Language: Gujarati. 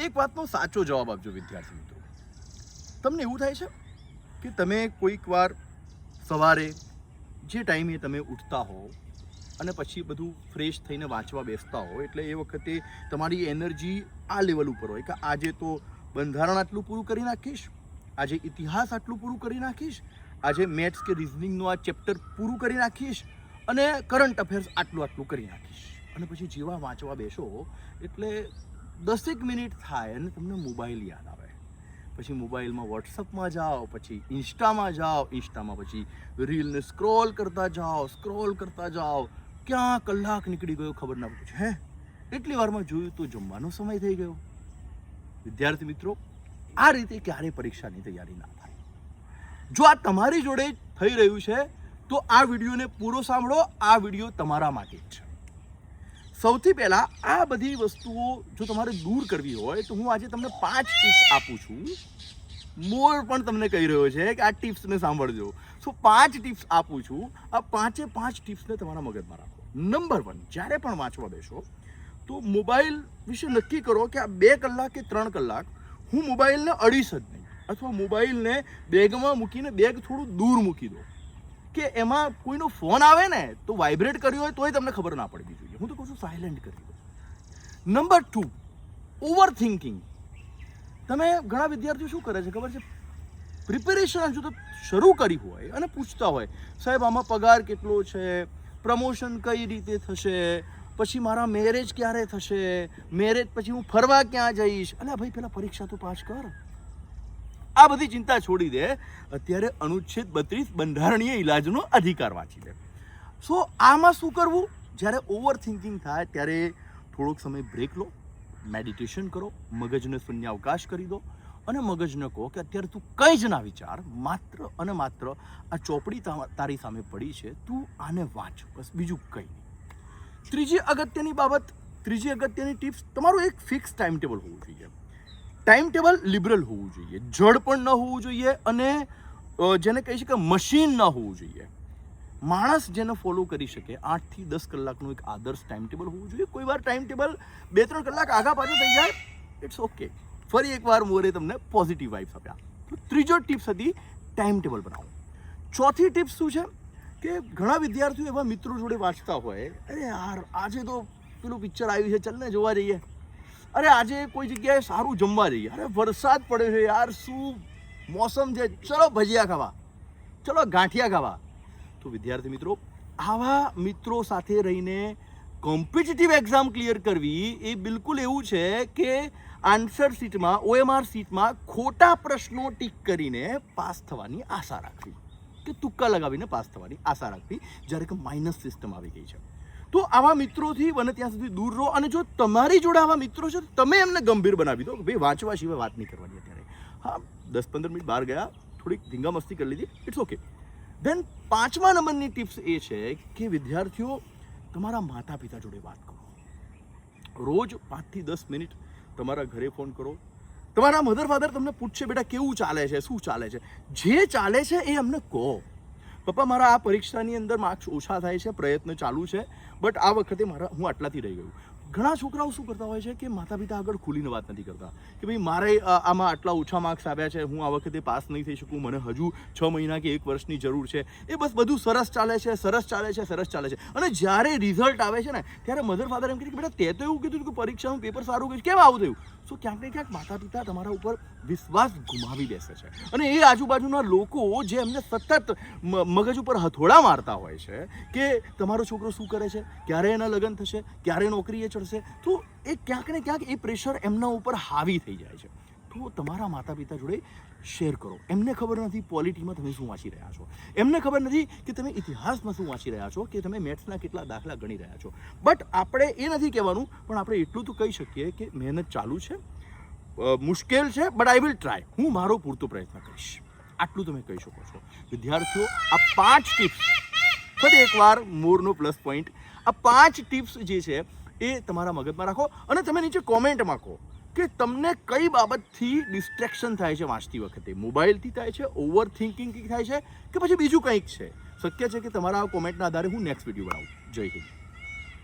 એક વાતનો સાચો જવાબ આપજો વિદ્યાર્થી મિત્રો. તમને એવું થાય છે કે તમે કોઈક વાર સવારે જે ટાઈમે તમે ઉઠતા હો અને પછી બધું ફ્રેશ થઈને વાંચવા બેસતા હો, એટલે એ વખતે તમારી એનર્જી આ લેવલ ઉપર હોય કે આજે તો બંધારણ આટલું પૂરું કરી નાખીશ, આજે ઇતિહાસ આટલું પૂરું કરી નાખીશ, આજે મેથ્સ કે રિઝનિંગનું આ ચેપ્ટર પૂરું કરી નાખીશ અને કરંટ અફેર્સ આટલું કરી નાખીશ. અને પછી જેવા વાંચવા બેસો એટલે 10 મિનિટ થાય અને તમને મોબાઈલ યાદ આવે. પછી મોબાઈલમાં વોટ્સઅપમાં જાઓ, પછી ઇન્સ્ટામાં જાઓ, ઇન્સ્ટામાં પછી રીલને સ્ક્રોલ કરતા જાઓ, ક્યાં કલાક નીકળી ગયો ખબર ના પડે. હે, એટલી વારમાં જોયું તો જમવાનો સમય થઈ ગયો. વિદ્યાર્થી મિત્રો, આ રીતે ક્યારે પરીક્ષાની તૈયારી ના થાય. જો આ તમારી જોડે થઈ રહ્યું છે તો આ વિડીયોને પૂરો સાંભળો. આ વિડીયો તમારા માટે જ છે. સૌથી પહેલાં આ બધી વસ્તુઓ જો તમારે દૂર કરવી હોય તો હું આજે તમને 5 ટિપ્સ આપું છું. મોર પણ તમને કહી રહ્યો છે કે આ ટિપ્સને સાંભળજો. સો 5 ટિપ્સ આપું છું. આ 5 ટિપ્સને તમારા મગજમાં રાખો. નંબર 1, જ્યારે પણ વાંચવા બેસો તો મોબાઈલ વિશે નક્કી કરો કે આ 2 કલાક કે 3 કલાક હું મોબાઈલને અડીશ જ નહીં, અથવા મોબાઈલને બેગમાં મૂકીને બેગ થોડું દૂર મૂકી દો કે એમાં કોઈનો ફોન આવે ને તો વાઇબ્રેટ કર્યો હોય તોય તમને ખબર ના પડવી જોઈએ. હું તો કહું છું સાયલેન્ટ કરી દો. Number 2, over thinking. તમે ઘણા વિદ્યાર્થીઓ શું કરે છે ખબર છે, પ્રિપેરેશન હજુ તો શરૂ કરી હોય અને પૂછતા હોય, સાહેબ આમાં પગાર કેટલો છે, પ્રમોશન કઈ રીતે થશે, પછી મારા મેરેજ ક્યારે થશે, મેરેજ પછી હું ફરવા ક્યાં જઈશ. અલ્યા ભાઈ, પહેલાં પરીક્ષા તો પાસ કર. આ બધી ચિંતા છોડી દે. અત્યારે અનુચ્છેદ 32 બંધારણીય ઇલાજનો અધિકાર વાંચી લે. સો આમાં શું કરવું? જ્યારે ઓવર થિંકિંગ થાય ત્યારે થોડોક સમય બ્રેક લો, મેડિટેશન કરો, મગજને શૂન્યાવકાશ કરી દો અને મગજને કહો કે અત્યારે તું કંઈ જ ના વિચાર, માત્ર અને માત્ર આ ચોપડી તારી સામે પડી છે, તું આને વાંચ, બસ બીજું કંઈ નહીં. ત્રીજી અગત્યની ટિપ્સ, તમારું એક ફિક્સ ટાઈમ ટેબલ હોવું જોઈએ. ટાઈમ ટેબલ લિબરલ હોવું જોઈએ, જડ પણ ન હોવું જોઈએ અને જેને કહી શકાય મશીન ન હોવું જોઈએ. માણસ જેને ફોલો કરી શકે 8 થી 10 કલાકનું એક આદર્શ ટાઈમ ટેબલ હોવું જોઈએ. કોઈ વાર ટાઈમ ટેબલ 2-3 કલાક આગા પાછું થઈ જાય, ઇટ્સ ઓકે. ફરી એકવાર મોરે તમને પોઝિટિવ વાઇબ્સ આપ્યા. તો ત્રીજો ટિપ્સ હતી ટાઈમ ટેબલ બનાવો. ચોથી ટિપ્સ શું છે કે ઘણા વિદ્યાર્થીઓ એવા મિત્રો જોડે વાંચતા હોય, અરે યાર આજે તો પેલું પિક્ચર આવ્યું છે, ચાલ ને જોવા જઈએ. અરે આજે કોઈ જગ્યાએ સારું જમવા જઈએ. અરે વરસાદ પડે છે યાર, શું મોસમ છે, ચલો ભજીયા ખાવા, ચલો ગાંઠિયા ખાવા. તો વિદ્યાર્થી મિત્રો, આવા મિત્રો સાથે રહીને કોમ્પિટિટિવ એક્ઝામ ક્લિયર કરવી એ બિલકુલ એવું છે કે આન્સર શીટમાં, OMR શીટમાં ખોટા પ્રશ્નો ટીક કરીને પાસ થવાની આશા રાખવી, કે તુક્કા લગાવીને પાસ થવાની આશા રાખવી, જ્યારે કે માઇનસ સિસ્ટમ આવી ગઈ છે. તો આવા મિત્રોથી બને ત્યાં સુધી દૂર રહો. અને જો તમારી જોડે આવા મિત્રો છે તો તમે એમને ગંભીર બનાવી દો કે ભાઈ વાંચવા સિવાય વાત નહીં કરવાની અત્યારે. હા, 10-15 મિનિટ બહાર ગયા, થોડીક ધીંગા મસ્તી કરી લીધી, ઇટ્સ ઓકે. દેન 5મા નંબરની ટિપ્સ એ છે કે વિદ્યાર્થીઓ, તમારા માતા પિતા જોડે વાત કરો. રોજ 5 થી 10 મિનિટ તમારા ઘરે ફોન કરો. તમારા મધર ફાધર તમને પૂછશે, બેટા કેવું ચાલે છે, શું ચાલે છે, જે ચાલે છે એ અમને કહો. પપ્પા, મારા આ પરીક્ષાની અંદર માર્ક્સ ઓછા થાય છે, પ્રયત્ન ચાલુ છે, બટ આ વખતે હું આટલાથી રહી ગયું. ઘણા છોકરાઓ શું કરતા હોય છે કે માતા પિતા આગળ ખુલીને વાત નથી કરતા કે ભાઈ મારે આમાં આટલા ઓછા માર્ક્સ આવ્યા છે, હું આ વખતે પાસ નહીં થઈ શકું, મને હજુ 6 મહિના કે 1 વર્ષની જરૂર છે. એ બસ બધું સરસ ચાલે છે. અને જ્યારે રિઝલ્ટ આવે છે ને ત્યારે મધર ફાધર એમ કહે કે બેટા તે તો એવું કીધું કે પરીક્ષાનું પેપર સારું ગયું, કેમ આવું થયું? સો ક્યાંક ને ક્યાંક માતા પિતા તમારા ઉપર વિશ્વાસ ગુમાવી બેસે છે. અને એ આજુબાજુના લોકો જે એમને સતત મગજ ઉપર હથોડા મારતા હોય છે કે તમારો છોકરો શું કરે છે, ક્યારે એના લગ્ન થશે, ક્યારે નોકરીએ ચડશે, તો એ ક્યાંક ને ક્યાંક એ પ્રેશર એમના ઉપર હાવી થઈ જાય છે. તો તમારા માતા પિતા જોડે શેર કરો. એમને ખબર નથી પોલિટીમાં તમે શું વાંચી રહ્યા છો, એમને ખબર નથી કે તમે ઇતિહાસમાં શું વાંચી રહ્યા છો, કે તમે મેથ્સના કેટલા દાખલા ગણી રહ્યા છો. બટ આપણે એ નથી કહેવાનું, પણ આપણે એટલું તો કહી શકીએ કે મહેનત ચાલુ છે, મુશ્કેલ છે, બટ આઈ વિલ ટ્રાય. હું મારો પૂરતો પ્રયત્ન કરીશ. આટલું તમે કહી શકો છો. વિદ્યાર્થીઓ, આ 5 ટિપ્સ, ફરી એકવાર મોરનો પ્લસ પોઈન્ટ, આ 5 ટિપ્સ જે છે એ તમારા મગજમાં રાખો અને તમે નીચે કોમેન્ટમાં કહો કે તમને કઈ બાબતથી ડિસ્ટ્રેક્શન થાય છે વાંચતી વખતે. મોબાઈલથી થાય છે, ઓવર થિંકિંગથી થાય છે, કે પછી બીજું કંઈક છે. શક્ય છે કે તમારા કોમેન્ટના આધારે હું નેક્સ્ટ વિડીયો બનાવું. જય હિન્દ.